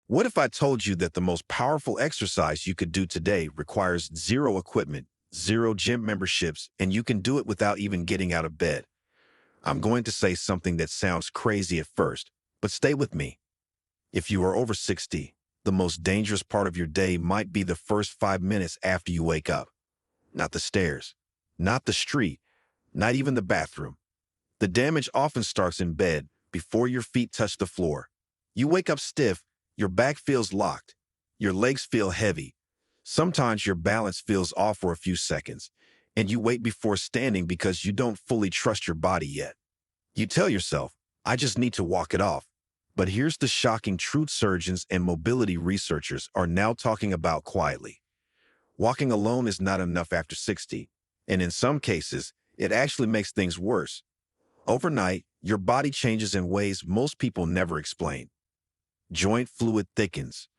What if I told you that the most powerful exercise you could do today requires zero equipment, zero gym memberships, and you can do it without even getting out of bed? I'm going to say something that sounds crazy at first, but stay with me. If you are over 60, the most dangerous part of your day might be the first 5 minutes after you wake up. Not the stairs, not the street, not even the bathroom. The damage often starts in bed before your feet touch the floor. You wake up stiff, your back feels locked, your legs feel heavy. Sometimes your balance feels off for a few seconds, and you wait before standing because you don't fully trust your body yet. You tell yourself, I just need to walk it off. But here's the shocking truth surgeons and mobility researchers are now talking about quietly. Walking alone is not enough after 60, and in some cases, it actually makes things worse. Overnight, your body changes in ways most people never explain. Joint fluid thickens,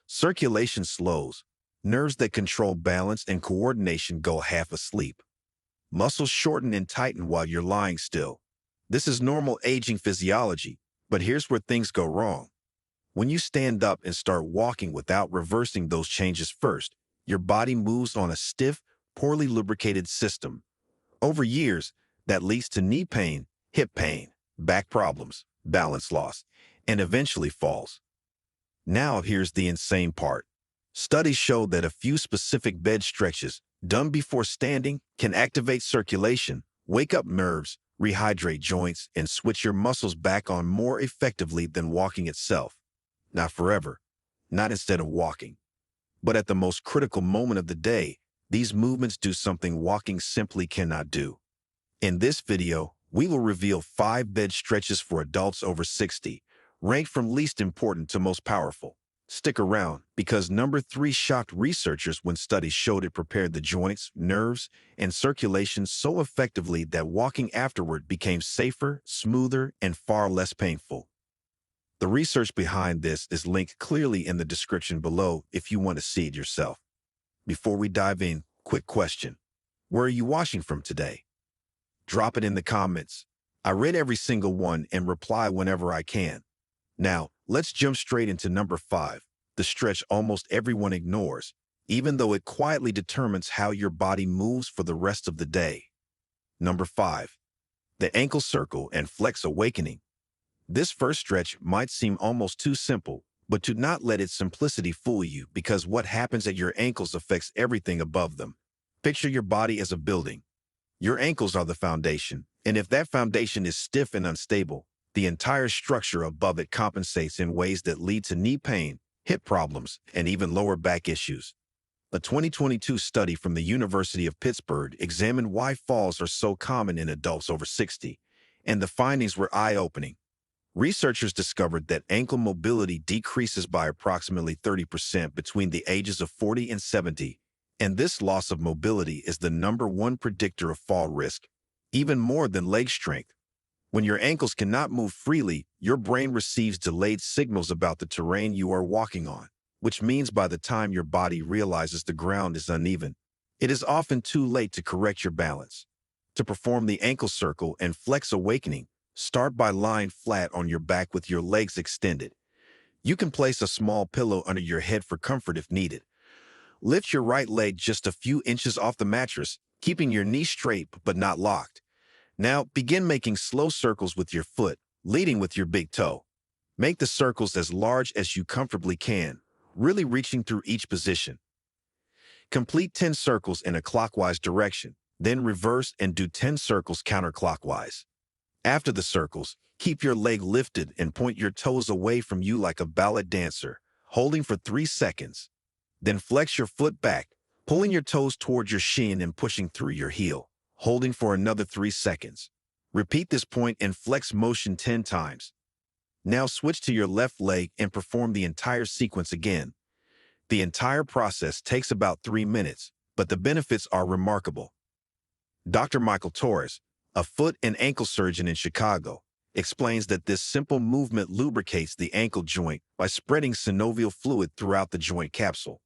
circulation slows, nerves that control balance and coordination go half asleep. Muscles shorten and tighten while you're lying still. This is normal aging physiology, but here's where things go wrong. When you stand up and start walking without reversing those changes first, your body moves on a stiff, poorly lubricated system. Over years, that leads to knee pain, hip pain, back problems, balance loss, and eventually falls. Now here's the insane part. Studies show that a few specific bed stretches done before standing can activate circulation, wake up nerves, rehydrate joints, and switch your muscles back on more effectively than walking itself. Not forever, not instead of walking. But at the most critical moment of the day, these movements do something walking simply cannot do. In this video, we will reveal 5 bed stretches for adults over 60, ranked from least important to most powerful. Stick around, because number 3 shocked researchers when studies showed it prepared the joints, nerves, and circulation so effectively that walking afterward became safer, smoother, and far less painful. The research behind this is linked clearly in the description below if you want to see it yourself. Before we dive in, quick question. Where are you watching from today? Drop it in the comments. I read every single one and reply whenever I can. Now, let's jump straight into number 5, the stretch almost everyone ignores, even though it quietly determines how your body moves for the rest of the day. Number 5, the ankle circle and flex awakening. This first stretch might seem almost too simple, but do not let its simplicity fool you, because what happens at your ankles affects everything above them. Picture your body as a building. Your ankles are the foundation, and if that foundation is stiff and unstable, the entire structure above it compensates in ways that lead to knee pain, hip problems, and even lower back issues. A 2022 study from the University of Pittsburgh examined why falls are so common in adults over 60, and the findings were eye-opening. Researchers discovered that ankle mobility decreases by approximately 30% between the ages of 40 and 70, and this loss of mobility is the number 1 predictor of fall risk, even more than leg strength. When your ankles cannot move freely, your brain receives delayed signals about the terrain you are walking on, which means by the time your body realizes the ground is uneven, it is often too late to correct your balance. To perform the ankle circle and flex awakening, start by lying flat on your back with your legs extended. You can place a small pillow under your head for comfort if needed. Lift your right leg just a few inches off the mattress, keeping your knee straight but not locked. Now, begin making slow circles with your foot, leading with your big toe. Make the circles as large as you comfortably can, really reaching through each position. Complete 10 circles in a clockwise direction, then reverse and do 10 circles counterclockwise. After the circles, keep your leg lifted and point your toes away from you like a ballet dancer, holding for 3 seconds. Then flex your foot back, pulling your toes towards your shin and pushing through your heel, holding for another 3 seconds. Repeat this point and flex motion 10 times. Now switch to your left leg and perform the entire sequence again. The entire process takes about 3 minutes, but the benefits are remarkable. Dr. Michael Torres, a foot and ankle surgeon in Chicago, explains that this simple movement lubricates the ankle joint by spreading synovial fluid throughout the joint capsule.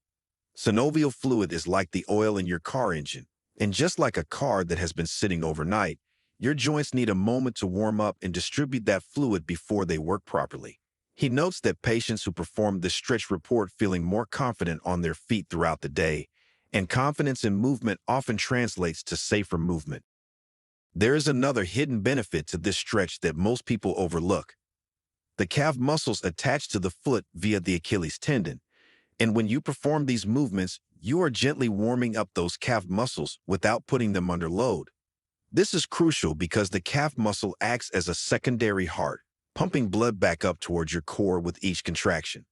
Synovial fluid is like the oil in your car engine, and just like a car that has been sitting overnight, your joints need a moment to warm up and distribute that fluid before they work properly. He notes that patients who perform this stretch report feeling more confident on their feet throughout the day, and confidence in movement often translates to safer movement. There is another hidden benefit to this stretch that most people overlook. The calf muscles attach to the foot via the Achilles tendon, and when you perform these movements, you are gently warming up those calf muscles without putting them under load. This is crucial because the calf muscle acts as a secondary heart, pumping blood back up towards your core with each contraction.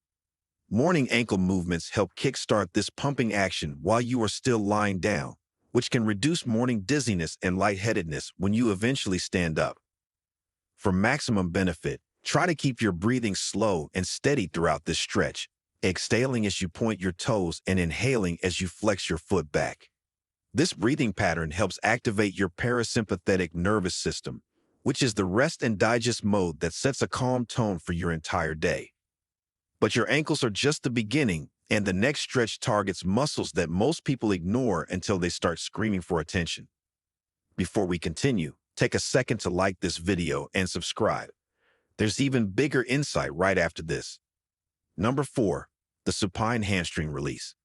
Morning ankle movements help kickstart this pumping action while you are still lying down, which can reduce morning dizziness and lightheadedness when you eventually stand up. For maximum benefit, try to keep your breathing slow and steady throughout this stretch, exhaling as you point your toes and inhaling as you flex your foot back. This breathing pattern helps activate your parasympathetic nervous system, which is the rest and digest mode that sets a calm tone for your entire day. But your ankles are just the beginning, and the next stretch targets muscles that most people ignore until they start screaming for attention. Before we continue, take a second to like this video and subscribe. There's even bigger insight right after this. Number 4, the supine hamstring release.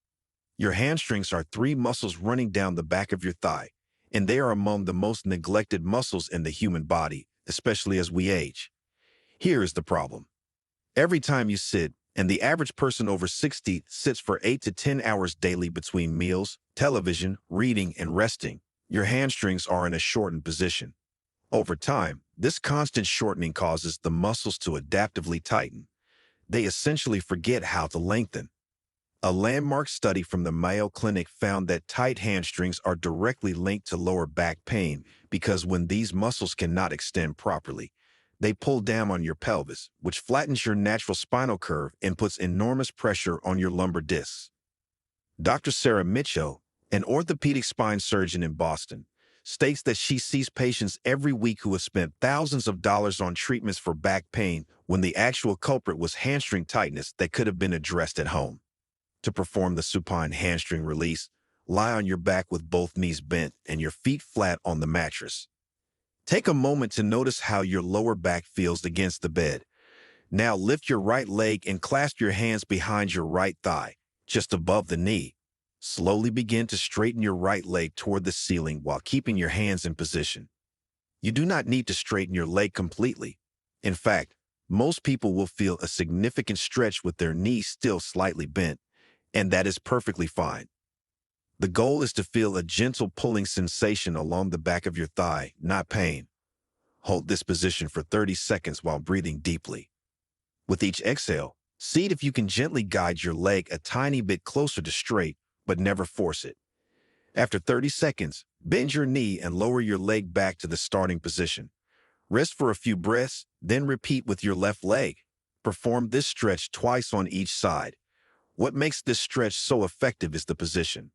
Your hamstrings are 3 muscles running down the back of your thigh, and they are among the most neglected muscles in the human body, especially as we age. Here is the problem. Every time you sit, and the average person over 60 sits for 8 to 10 hours daily between meals, television, reading, and resting, your hamstrings are in a shortened position. Over time, this constant shortening causes the muscles to adaptively tighten. They essentially forget how to lengthen. A landmark study from the Mayo Clinic found that tight hamstrings are directly linked to lower back pain because when these muscles cannot extend properly, they pull down on your pelvis, which flattens your natural spinal curve and puts enormous pressure on your lumbar discs. Dr. Sarah Mitchell, an orthopedic spine surgeon in Boston, states that she sees patients every week who have spent thousands of dollars on treatments for back pain when the actual culprit was hamstring tightness that could have been addressed at home. To perform the supine hamstring release, lie on your back with both knees bent and your feet flat on the mattress. Take a moment to notice how your lower back feels against the bed. Now lift your right leg and clasp your hands behind your right thigh, just above the knee. Slowly begin to straighten your right leg toward the ceiling while keeping your hands in position. You do not need to straighten your leg completely. In fact, most people will feel a significant stretch with their knees still slightly bent, and that is perfectly fine. The goal is to feel a gentle pulling sensation along the back of your thigh, not pain. Hold this position for 30 seconds while breathing deeply. With each exhale, see if you can gently guide your leg a tiny bit closer to straight, but never force it. After 30 seconds, bend your knee and lower your leg back to the starting position. Rest for a few breaths, then repeat with your left leg. Perform this stretch twice on each side. What makes this stretch so effective is the position.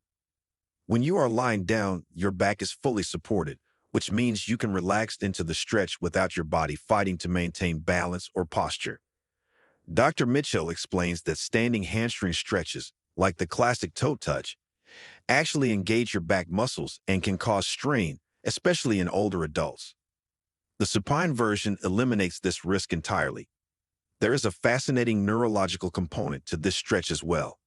When you are lying down, your back is fully supported, which means you can relax into the stretch without your body fighting to maintain balance or posture. Dr. Mitchell explains that standing hamstring stretches, like the classic toe touch, actually engage your back muscles and can cause strain, especially in older adults. The supine version eliminates this risk entirely. There is a fascinating neurological component to this stretch as well.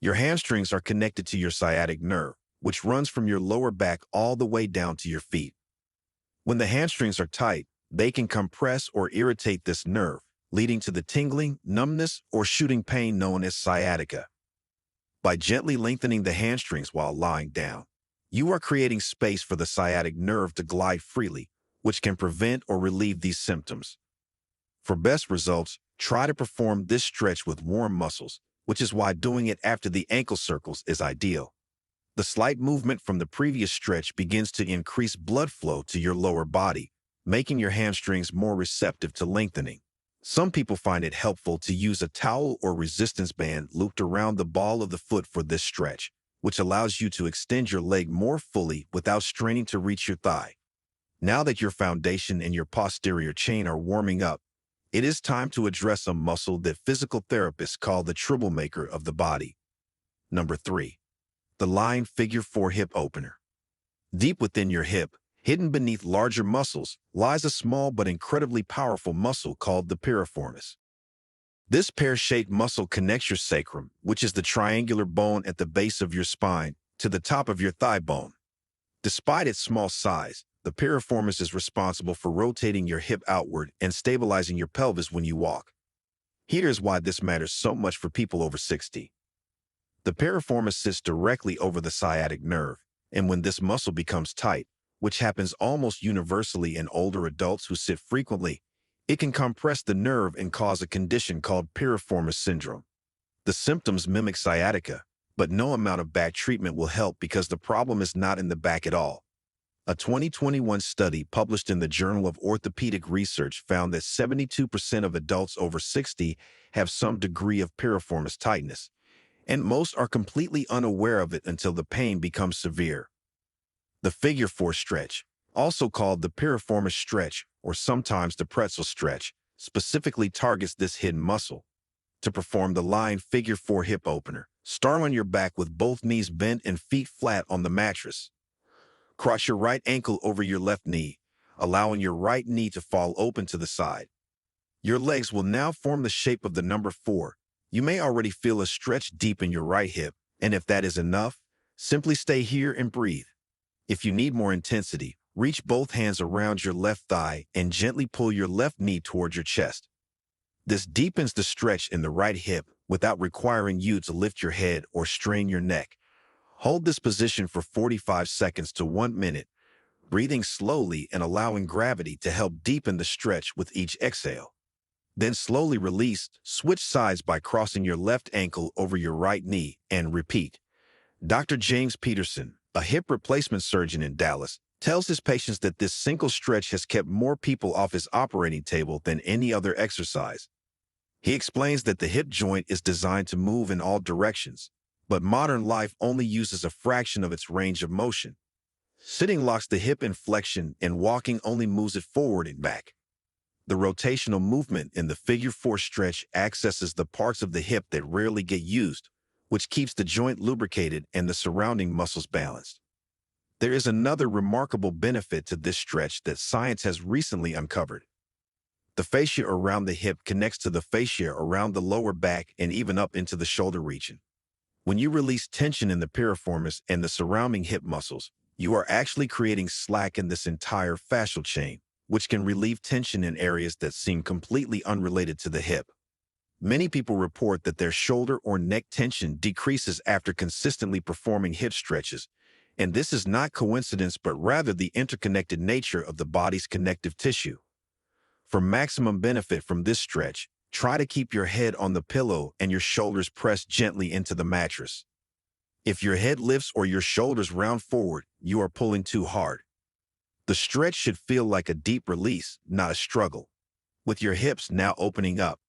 Your hamstrings are connected to your sciatic nerve, which runs from your lower back all the way down to your feet. When the hamstrings are tight, they can compress or irritate this nerve, leading to the tingling, numbness, or shooting pain known as sciatica. By gently lengthening the hamstrings while lying down, you are creating space for the sciatic nerve to glide freely, which can prevent or relieve these symptoms. For best results, try to perform this stretch with warm muscles, which is why doing it after the ankle circles is ideal. The slight movement from the previous stretch begins to increase blood flow to your lower body, making your hamstrings more receptive to lengthening. Some people find it helpful to use a towel or resistance band looped around the ball of the foot for this stretch, which allows you to extend your leg more fully without straining to reach your thigh. Now that your foundation and your posterior chain are warming up, it is time to address a muscle that physical therapists call the troublemaker of the body. Number 3. The lying figure 4 hip opener. Deep within your hip, hidden beneath larger muscles, lies a small but incredibly powerful muscle called the piriformis. This pear-shaped muscle connects your sacrum, which is the triangular bone at the base of your spine, to the top of your thigh bone. Despite its small size, the piriformis is responsible for rotating your hip outward and stabilizing your pelvis when you walk. Here's why this matters so much for people over 60. The piriformis sits directly over the sciatic nerve, and when this muscle becomes tight, which happens almost universally in older adults who sit frequently, it can compress the nerve and cause a condition called piriformis syndrome. The symptoms mimic sciatica, but no amount of back treatment will help because the problem is not in the back at all. A 2021 study published in the Journal of Orthopedic Research found that 72% of adults over 60 have some degree of piriformis tightness, and most are completely unaware of it until the pain becomes severe. The figure 4 stretch, also called the piriformis stretch or sometimes the pretzel stretch, specifically targets this hidden muscle. To perform the lying figure 4 hip opener, start on your back with both knees bent and feet flat on the mattress. Cross your right ankle over your left knee, allowing your right knee to fall open to the side. Your legs will now form the shape of the number 4. You may already feel a stretch deep in your right hip, and if that is enough, simply stay here and breathe. If you need more intensity, reach both hands around your left thigh and gently pull your left knee toward your chest. This deepens the stretch in the right hip without requiring you to lift your head or strain your neck. Hold this position for 45 seconds to 1 minute, breathing slowly and allowing gravity to help deepen the stretch with each exhale. Then slowly release, switch sides by crossing your left ankle over your right knee, and repeat. Dr. James Peterson, a hip replacement surgeon in Dallas, tells his patients that this single stretch has kept more people off his operating table than any other exercise. He explains that the hip joint is designed to move in all directions, but modern life only uses a fraction of its range of motion. Sitting locks the hip in flexion and walking only moves it forward and back. The rotational movement in the figure 4 stretch accesses the parts of the hip that rarely get used, which keeps the joint lubricated and the surrounding muscles balanced. There is another remarkable benefit to this stretch that science has recently uncovered. The fascia around the hip connects to the fascia around the lower back and even up into the shoulder region. When you release tension in the piriformis and the surrounding hip muscles, you are actually creating slack in this entire fascial chain, which can relieve tension in areas that seem completely unrelated to the hip. Many people report that their shoulder or neck tension decreases after consistently performing hip stretches, and this is not coincidence but rather the interconnected nature of the body's connective tissue. For maximum benefit from this stretch, try to keep your head on the pillow and your shoulders pressed gently into the mattress. If your head lifts or your shoulders round forward, you are pulling too hard. The stretch should feel like a deep release, not a struggle. With your hips now opening up,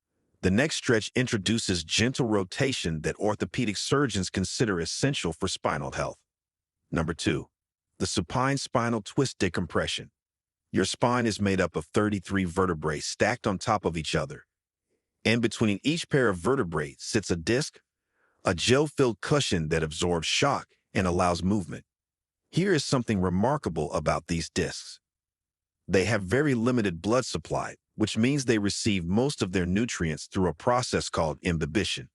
the next stretch introduces gentle rotation that orthopedic surgeons consider essential for spinal health. Number 2, the supine spinal twist decompression. Your spine is made up of 33 vertebrae stacked on top of each other. And between each pair of vertebrae sits a disc, a gel-filled cushion that absorbs shock and allows movement. Here is something remarkable about these discs. They have very limited blood supply, which means they receive most of their nutrients through a process called imbibition.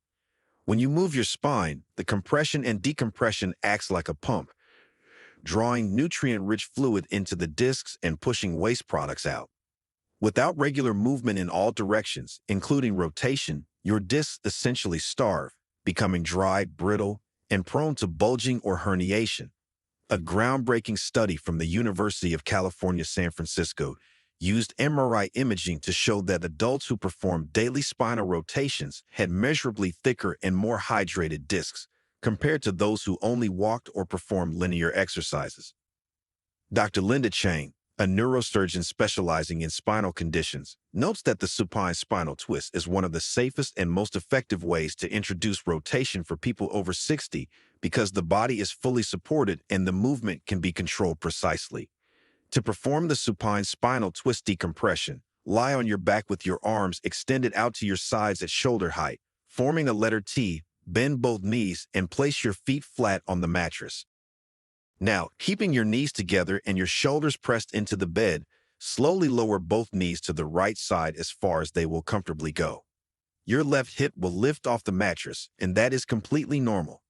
When you move your spine, the compression and decompression acts like a pump, drawing nutrient-rich fluid into the discs and pushing waste products out. Without regular movement in all directions, including rotation, your discs essentially starve, becoming dry, brittle, and prone to bulging or herniation. A groundbreaking study from the University of California, San Francisco used MRI imaging to show that adults who performed daily spinal rotations had measurably thicker and more hydrated discs compared to those who only walked or performed linear exercises. Dr. Linda Chang, a neurosurgeon specializing in spinal conditions, notes that the supine spinal twist is one of the safest and most effective ways to introduce rotation for people over 60 because the body is fully supported and the movement can be controlled precisely. To perform the supine spinal twist decompression, lie on your back with your arms extended out to your sides at shoulder height, forming a letter T, bend both knees, and place your feet flat on the mattress. Now, keeping your knees together and your shoulders pressed into the bed, slowly lower both knees to the right side as far as they will comfortably go. your left hip will lift off the mattress, and that is completely normal.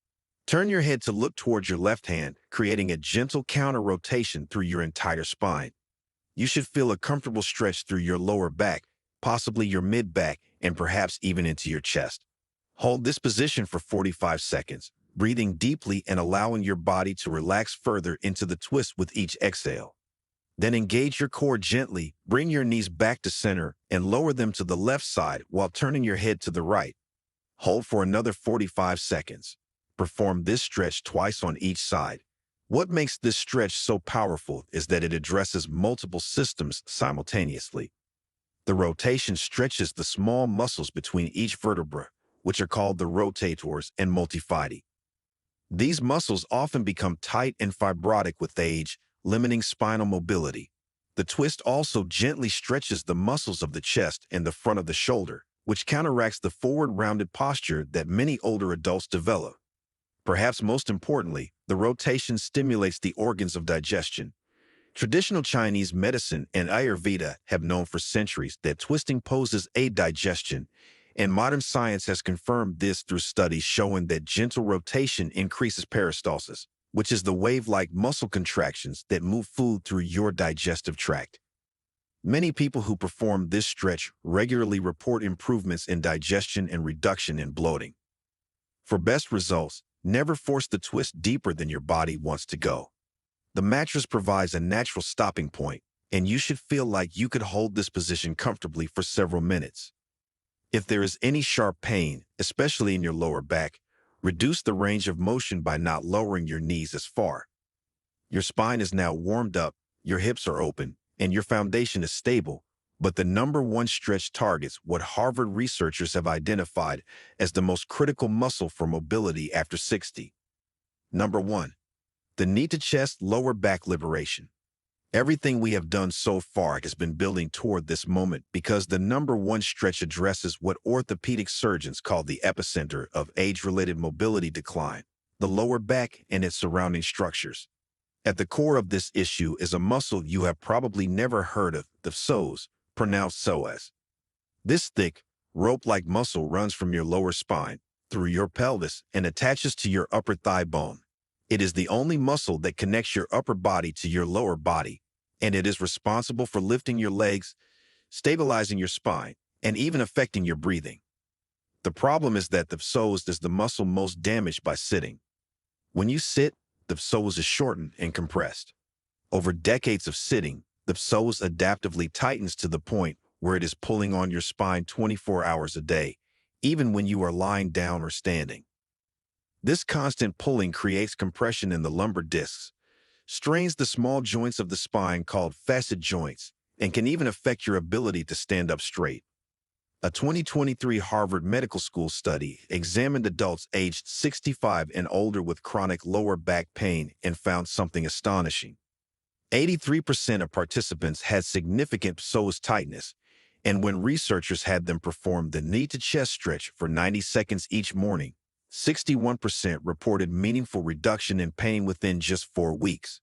Turn your head to look towards your left hand, creating a gentle counter-rotation through your entire spine. You should feel a comfortable stretch through your lower back, possibly your mid-back, and perhaps even into your chest. Hold this position for 45 seconds, breathing deeply and allowing your body to relax further into the twist with each exhale. Then engage your core gently, bring your knees back to center, and lower them to the left side while turning your head to the right. Hold for another 45 seconds. Perform this stretch twice on each side. What makes this stretch so powerful is that it addresses multiple systems simultaneously. The rotation stretches the small muscles between each vertebra, which are called the rotators and multifidi. These muscles often become tight and fibrotic with age, limiting spinal mobility. The twist also gently stretches the muscles of the chest and the front of the shoulder, which counteracts the forward rounded posture that many older adults develop. Perhaps most importantly, the rotation stimulates the organs of digestion. Traditional Chinese medicine and Ayurveda have known for centuries that twisting poses aid digestion, and modern science has confirmed this through studies showing that gentle rotation increases peristalsis, which is the wave-like muscle contractions that move food through your digestive tract. Many people who perform this stretch regularly report improvements in digestion and reduction in bloating. For best results, never force the twist deeper than your body wants to go. The mattress provides a natural stopping point, and you should feel like you could hold this position comfortably for several minutes. If there is any sharp pain, especially in your lower back, reduce the range of motion by not lowering your knees as far. Your spine is now warmed up, your hips are open, and your foundation is stable, but the number one stretch targets what Harvard researchers have identified as the most critical muscle for mobility after 60. Number 1. The knee to chest lower back liberation. Everything we have done so far has been building toward this moment because the number one stretch addresses what orthopedic surgeons call the epicenter of age-related mobility decline, the lower back and its surrounding structures. At the core of this issue is a muscle you have probably never heard of, the psoas, pronounced psoas. This thick, rope-like muscle runs from your lower spine, through your pelvis, and attaches to your upper thigh bone. It is the only muscle that connects your upper body to your lower body, and it is responsible for lifting your legs, stabilizing your spine, and even affecting your breathing. The problem is that the psoas is the muscle most damaged by sitting. When you sit, the psoas is shortened and compressed. Over decades of sitting, the psoas adaptively tightens to the point where it is pulling on your spine 24 hours a day, even when you are lying down or standing. This constant pulling creates compression in the lumbar discs, strains the small joints of the spine called facet joints, and can even affect your ability to stand up straight. A 2023 Harvard Medical School study examined adults aged 65 and older with chronic lower back pain and found something astonishing. 83% of participants had significant psoas tightness, and when researchers had them perform the knee-to-chest stretch for 90 seconds each morning, 61% reported meaningful reduction in pain within just 4 weeks.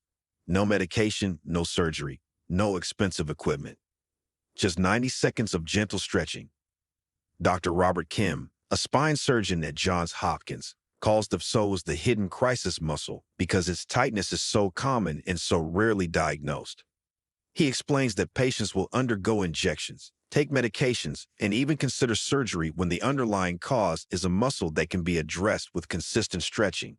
No medication, no surgery, no expensive equipment. Just 90 seconds of gentle stretching. Dr. Robert Kim, a spine surgeon at Johns Hopkins, calls the psoas the hidden crisis muscle because its tightness is so common and so rarely diagnosed. He explains that patients will undergo injections, take medications, and even consider surgery when the underlying cause is a muscle that can be addressed with consistent stretching.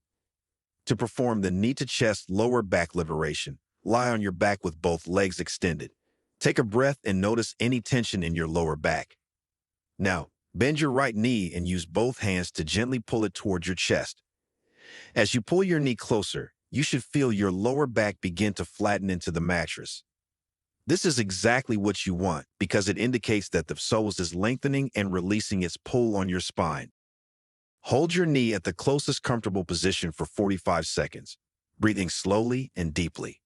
To perform the knee-to-chest lower back liberation, lie on your back with both legs extended. Take a breath and notice any tension in your lower back. Now, bend your right knee and use both hands to gently pull it toward your chest. As you pull your knee closer, you should feel your lower back begin to flatten into the mattress. This is exactly what you want because it indicates that the psoas is lengthening and releasing its pull on your spine. Hold your knee at the closest comfortable position for 45 seconds, breathing slowly and deeply.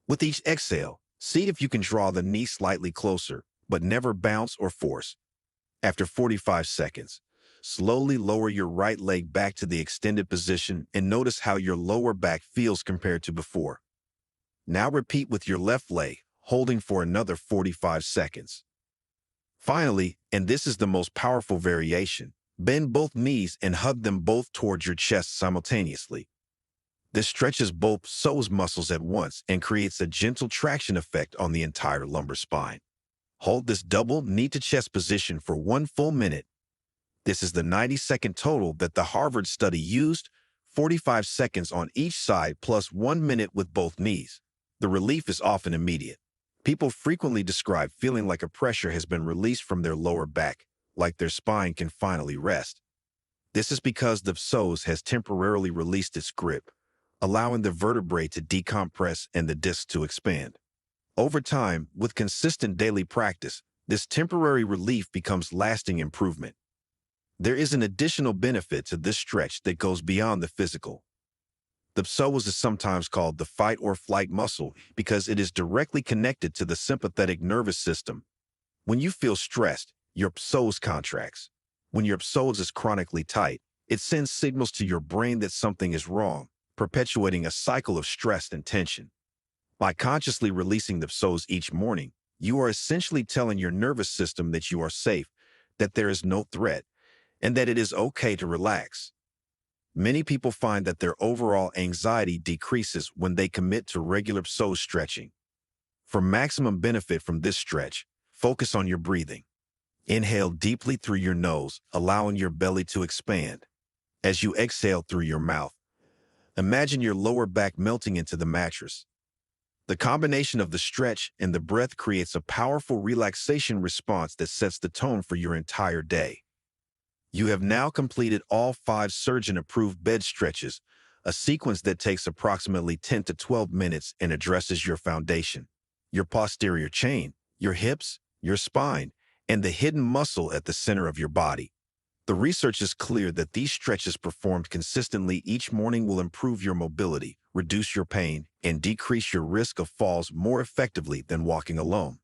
With each exhale, see if you can draw the knee slightly closer, but never bounce or force. After 45 seconds, slowly lower your right leg back to the extended position and notice how your lower back feels compared to before. Now repeat with your left leg, holding for another 45 seconds. Finally, and this is the most powerful variation, bend both knees and hug them both towards your chest simultaneously. This stretches both psoas muscles at once and creates a gentle traction effect on the entire lumbar spine. Hold this double knee-to-chest position for 1 full minute. This is the 90-second total that the Harvard study used, 45 seconds on each side plus 1 minute with both knees. The relief is often immediate. People frequently describe feeling like a pressure has been released from their lower back, like their spine can finally rest. This is because the psoas has temporarily released its grip, allowing the vertebrae to decompress and the disc to expand. Over time, with consistent daily practice, this temporary relief becomes lasting improvement. There is an additional benefit to this stretch that goes beyond the physical. The psoas is sometimes called the fight or flight muscle because it is directly connected to the sympathetic nervous system. When you feel stressed, your psoas contracts. When your psoas is chronically tight, it sends signals to your brain that something is wrong, perpetuating a cycle of stress and tension. By consciously releasing the psoas each morning, you are essentially telling your nervous system that you are safe, that there is no threat, and that it is okay to relax. Many people find that their overall anxiety decreases when they commit to regular psoas stretching. For maximum benefit from this stretch, focus on your breathing. Inhale deeply through your nose, allowing your belly to expand. As you exhale through your mouth, imagine your lower back melting into the mattress. The combination of the stretch and the breath creates a powerful relaxation response that sets the tone for your entire day. You have now completed all 5 surgeon-approved bed stretches, a sequence that takes approximately 10 to 12 minutes and addresses your foundation, your posterior chain, your hips, your spine, and the hidden muscle at the center of your body. The research is clear that these stretches performed consistently each morning will improve your mobility, reduce your pain, and decrease your risk of falls more effectively than walking alone.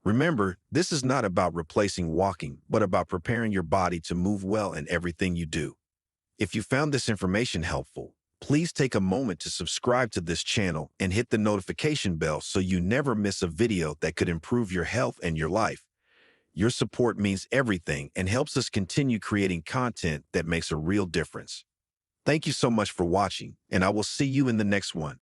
Remember, this is not about replacing walking, but about preparing your body to move well in everything you do. If you found this information helpful, please take a moment to subscribe to this channel and hit the notification bell so you never miss a video that could improve your health and your life. Your support means everything and helps us continue creating content that makes a real difference. Thank you so much for watching, and I will see you in the next one.